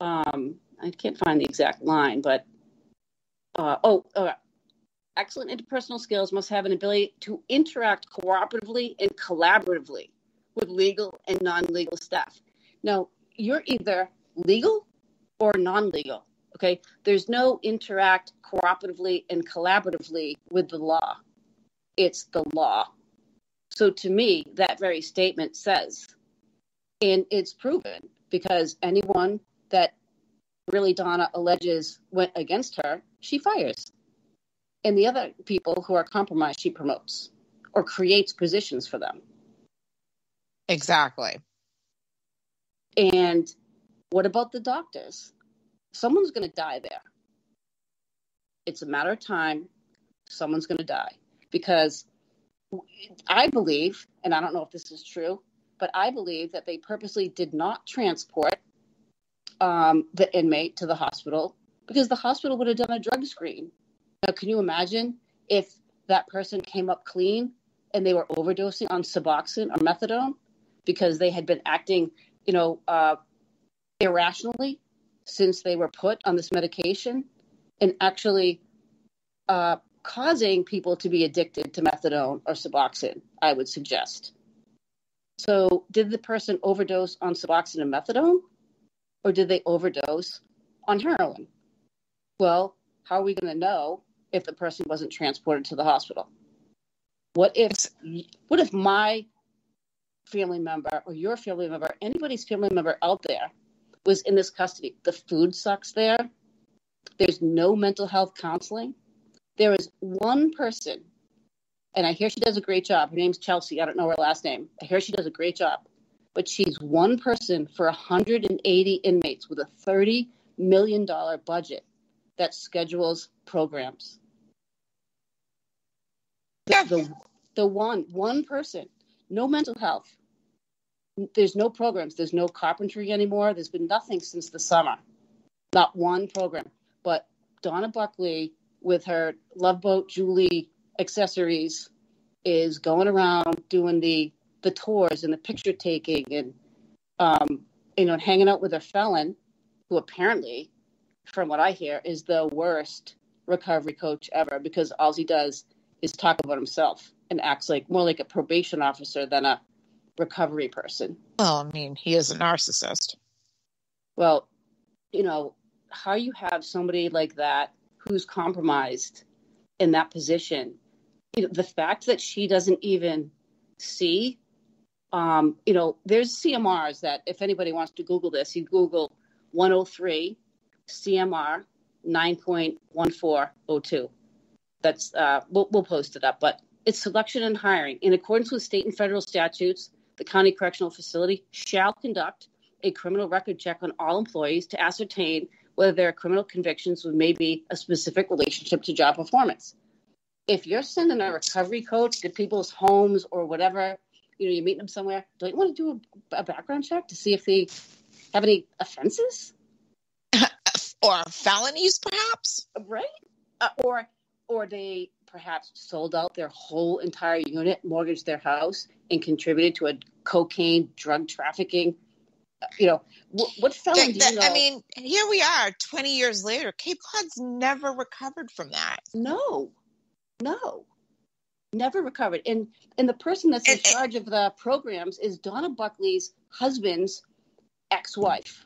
S3: I can't find the exact line, but, excellent interpersonal skills, must have an ability to interact cooperatively and collaboratively with legal and non-legal staff. Now, you're either legal or non-legal, okay? There's no interact cooperatively and collaboratively with the law. It's the law. So to me, that very statement says, and it's proven because anyone that really Donna alleges went against her, she fires. And the other people who are compromised, she promotes or creates positions for them.
S11: Exactly.
S3: And what about the doctors? Someone's going to die there. It's a matter of time. Someone's going to die. Because I believe, and I don't know if this is true, but I believe that they purposely did not transport the inmate to the hospital because the hospital would have done a drug screen. Now, can you imagine if that person came up clean and they were overdosing on Suboxone or methadone because they had been acting, irrationally since they were put on this medication and actually causing people to be addicted to methadone or Suboxone, I would suggest. So did the person overdose on Suboxone and methadone or did they overdose on heroin? Well, how are we going to know if the person wasn't transported to the hospital? What if my family member or your family member, anybody's family member out there was in this custody? The food sucks there. There's no mental health counseling. There is one person, and I hear she does a great job. Her name's Chelsea. I don't know her last name. I hear she does a great job. But she's one person for 180 inmates with a $30 million budget that schedules programs. The one person, no mental health. There's no programs. There's no carpentry anymore. There's been nothing since the summer. Not one program. But Donna Buckley, with her Love Boat Julie accessories, is going around doing the tours and the picture taking and hanging out with her Felon, who apparently, from what I hear, is the worst recovery coach ever because all he does is talk about himself and acts like more like a probation officer than a recovery person.
S11: Well, I mean, he is a narcissist.
S3: Well, how you have somebody like that who's compromised in that position, the fact that she doesn't even see There's CMRs that if anybody wants to Google this, you Google 103 CMR 9.1402. That's we'll post it up, but it's selection and hiring. In accordance with state and federal statutes, the county correctional facility shall conduct a criminal record check on all employees to ascertain whether there are criminal convictions with maybe a specific relationship to job performance. If you're sending a recovery coach to people's homes or whatever, you're meeting them somewhere, don't you want to do a background check to see if they have any offenses?
S11: Or felonies, perhaps?
S3: Right? Or they perhaps sold out their whole entire unit, mortgaged their house, and contributed to a cocaine, drug trafficking. What felon do you know?
S11: I mean, here we are 20 years later. Cape Cod's never recovered from that.
S3: No. Never recovered. And the person that's in charge of the programs is Donna Buckley's husband's ex-wife.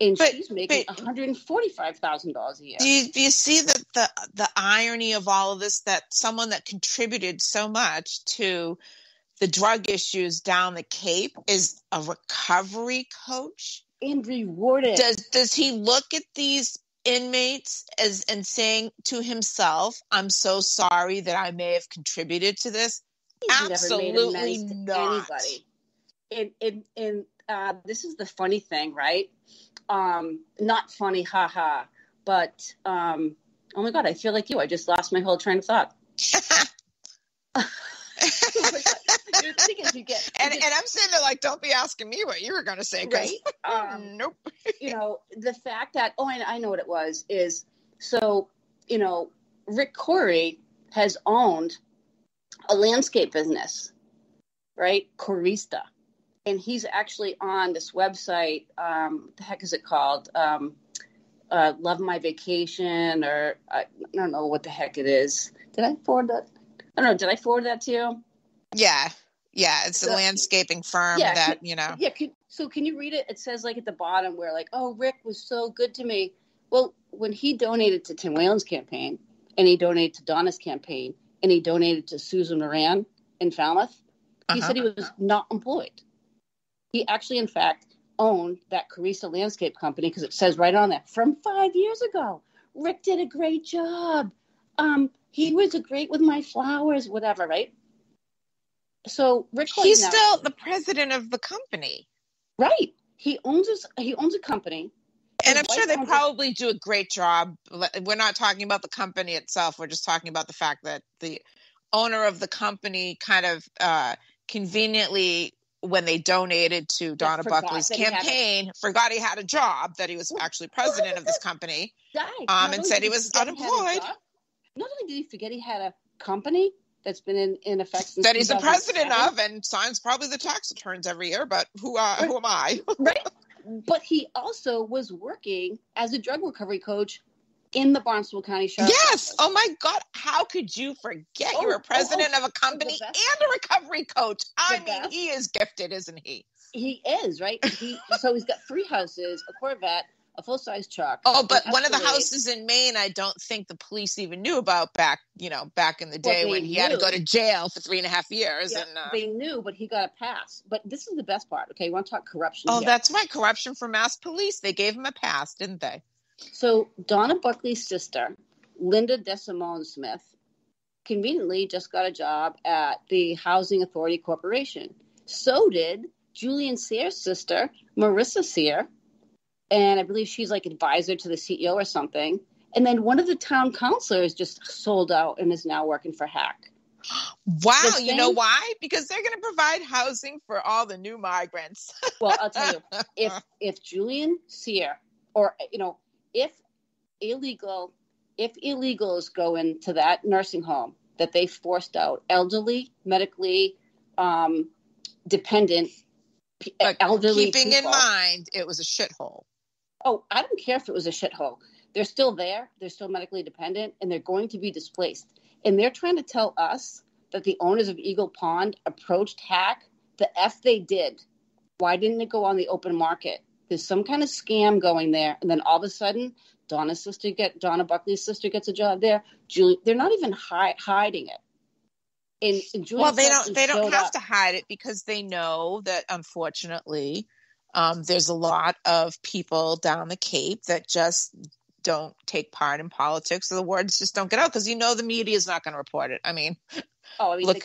S3: And she's making $145,000 a year.
S11: Do you see the irony of all of this, that someone that contributed so much to the drug issues down the Cape is a recovery coach?
S3: And rewarded.
S11: Does he look at these inmates and saying to himself, I'm so sorry that I may have contributed to this?
S3: He's
S11: Absolutely
S3: never made
S11: not.
S3: Anybody. And this is the funny thing, right? Not funny, haha, but oh my God, I feel like you. I just lost my whole train of thought. The thing is, and
S11: I'm sitting there like, don't be asking me what you were going to say,
S3: right?
S11: Nope.
S3: The fact that and I know what it was is Rick Corey has owned a landscape business, right? Corista. And he's actually on this website. What the heck is it called? Love My Vacation, or I don't know what the heck it is. Did I forward that? I don't know. Did I forward that to you?
S11: Yeah. It's a landscaping firm that.
S3: Yeah. So can you read it? It says at the bottom where Rick was so good to me. Well, when he donated to Tim Whalen's campaign, and he donated to Donna's campaign, and he donated to Susan Moran in Falmouth, he said he was not employed. He actually, in fact, owned that Carissa landscape company because it says right on there from 5 years ago. Rick did a great job. He was great with my flowers, whatever, right? So Rick,
S11: he's still the president of the company,
S3: right? He owns a company,
S11: and I'm sure they probably do a great job. We're not talking about the company itself. We're just talking about the fact that the owner of the company kind of conveniently, when they donated to Donna Buckley's campaign, forgot he had a job, that he was actually president of this company, and said he was unemployed.
S3: Not only did he forget he had a company that's been in effect since
S11: that he's the president of and signs probably the tax returns every year, but who am I?
S3: Right. But he also was working as a drug recovery coach in the Barnstable County Sheriff's Office.
S11: Oh my God. How could you forget you're a president of a company and a recovery coach? He is gifted, isn't he?
S3: He is, right? So he's got 3 houses, a Corvette, a full-size truck.
S11: Oh, but one of the houses in Maine, I don't think the police even knew about back in the day when he had to go to jail for 3.5 years.
S3: Yeah, they knew, but he got a pass. But this is the best part. Okay, we want to talk corruption.
S11: Oh, that's right. Corruption for mass police. They gave him a pass, didn't they?
S3: So Donna Buckley's sister, Linda DeSimone Smith, conveniently just got a job at the Housing Authority Corporation. So did Julian Sear's sister, Marissa Sear. And I believe she's advisor to the CEO or something. And then one of the town councilors just sold out and is now working for Hack.
S11: Wow. You know why? Because they're going to provide housing for all the new migrants.
S3: Well, I'll tell you, if Julian Sear, or, if illegals go into that nursing home that they forced out, elderly, medically dependent, elderly
S11: keeping
S3: people,
S11: in mind it was a shithole.
S3: Oh, I don't care if it was a shithole. They're still there. They're still medically dependent, and they're going to be displaced. And they're trying to tell us that the owners of Eagle Pond approached Hack. The F they did. Why didn't it go on the open market? There's some kind of scam going there. And then all of a sudden, Donna Buckley's sister gets a job there. They're not even hiding it. And Julian
S11: Well, they
S3: Clarkson
S11: don't
S3: showed
S11: have
S3: up.
S11: to hide it because they know that, unfortunately, there's a lot of people down the Cape that just don't take part in politics, or the words just don't get out because the media is not going to report it. I mean, look,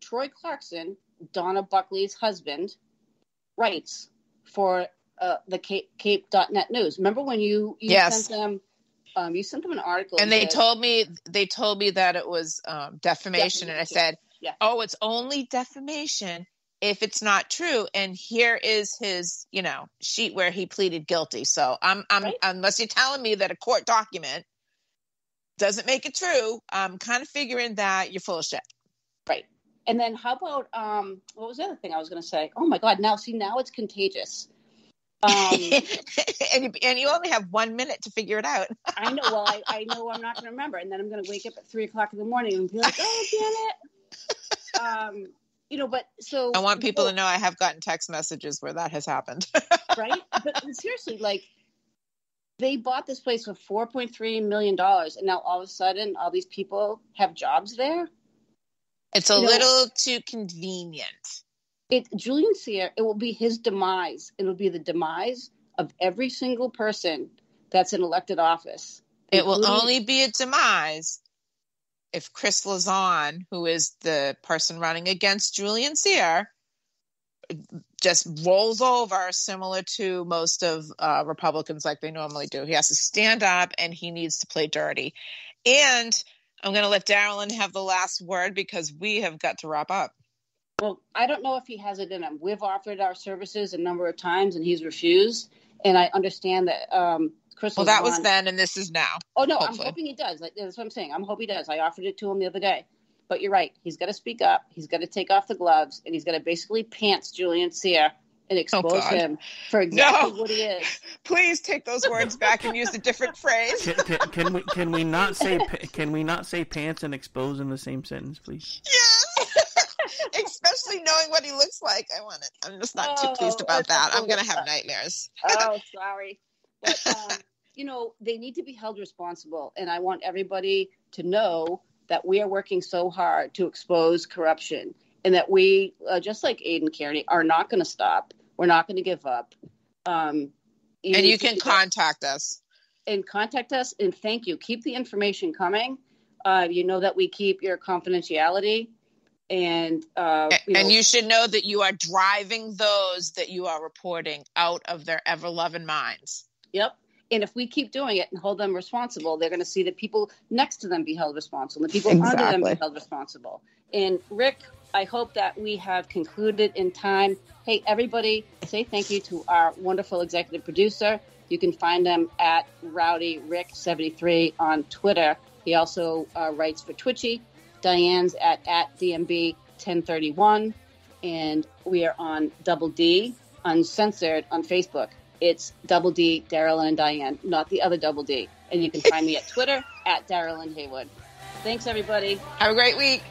S3: Troy Clarkson, Donna Buckley's husband, writes for the Cape.net News. Remember when you
S11: Yes.
S3: sent them? You sent them an article,
S11: and they told me that it was defamation, and I said,
S3: yeah.
S11: "Oh, it's only defamation if it's not true." And here is his, sheet where he pleaded guilty. So I'm
S3: Right.
S11: Unless you're telling me that a court document doesn't make it true, I'm kind of figuring that you're full of shit.
S3: Right. And then how about what was the other thing I was going to say? Oh my God! Now it's contagious.
S11: And you only have 1 minute to figure it out.
S3: I know. Well, I know I'm not going to remember, and then I'm going to wake up at 3:00 in the morning and be like, "Oh, damn it!" But so
S11: I want people to know I have gotten text messages where that has happened.
S3: Right? But seriously, like, they bought this place for $4.3 million, and now all of a sudden, all these people have jobs there.
S11: It's a little too convenient.
S3: Julian Sear, it will be his demise. It will be the demise of every single person that's in elected office.
S11: It will only be a demise if Chris Lazon, who is the person running against Julian Sear, just rolls over, similar to most of Republicans like they normally do. He has to stand up and he needs to play dirty. And I'm going to let Darylyn have the last word because we have got to wrap up.
S3: Well, I don't know if he has it in him. We've offered our services a number of times, and he's refused. And I understand that Chris.
S11: Well, that was then, and this is now.
S3: Oh no,
S11: hopefully.
S3: I'm hoping he does. That's what I'm saying. I'm hoping he does. I offered it to him the other day. But you're right. He's got to speak up. He's got to take off the gloves, and he's got to basically pants Julian Sear and expose him for exactly what he is.
S11: Please take those words back and use a different phrase.
S10: Can we not say pants and expose in the same sentence, please?
S11: Yes. Especially knowing what he looks like. I'm just not too pleased about that. I'm going to have nightmares.
S3: Oh, sorry. But, they need to be held responsible. And I want everybody to know that we are working so hard to expose corruption and that we, just like Aidan Kearney, are not going to stop. We're not going to give up.
S11: And you can contact us.
S3: And contact us. And thank you. Keep the information coming. You know that we keep your confidentiality. And
S11: you should know that you are driving those that you are reporting out of their ever-loving minds.
S3: Yep. And if we keep doing it and hold them responsible, they're going to see the people next to them be held responsible, and the people under them be held responsible. And Rick, I hope that we have concluded in time. Hey, everybody, say thank you to our wonderful executive producer. You can find him at RowdyRick73 on Twitter. He also writes for Twitchy. Diane's at DMB1031, and we are on Double D Uncensored on Facebook. It's Double D, Darylyn and Diane, not the other Double D. And you can find me at Twitter at Darylyn Haywood. Thanks, everybody.
S11: Have a great week.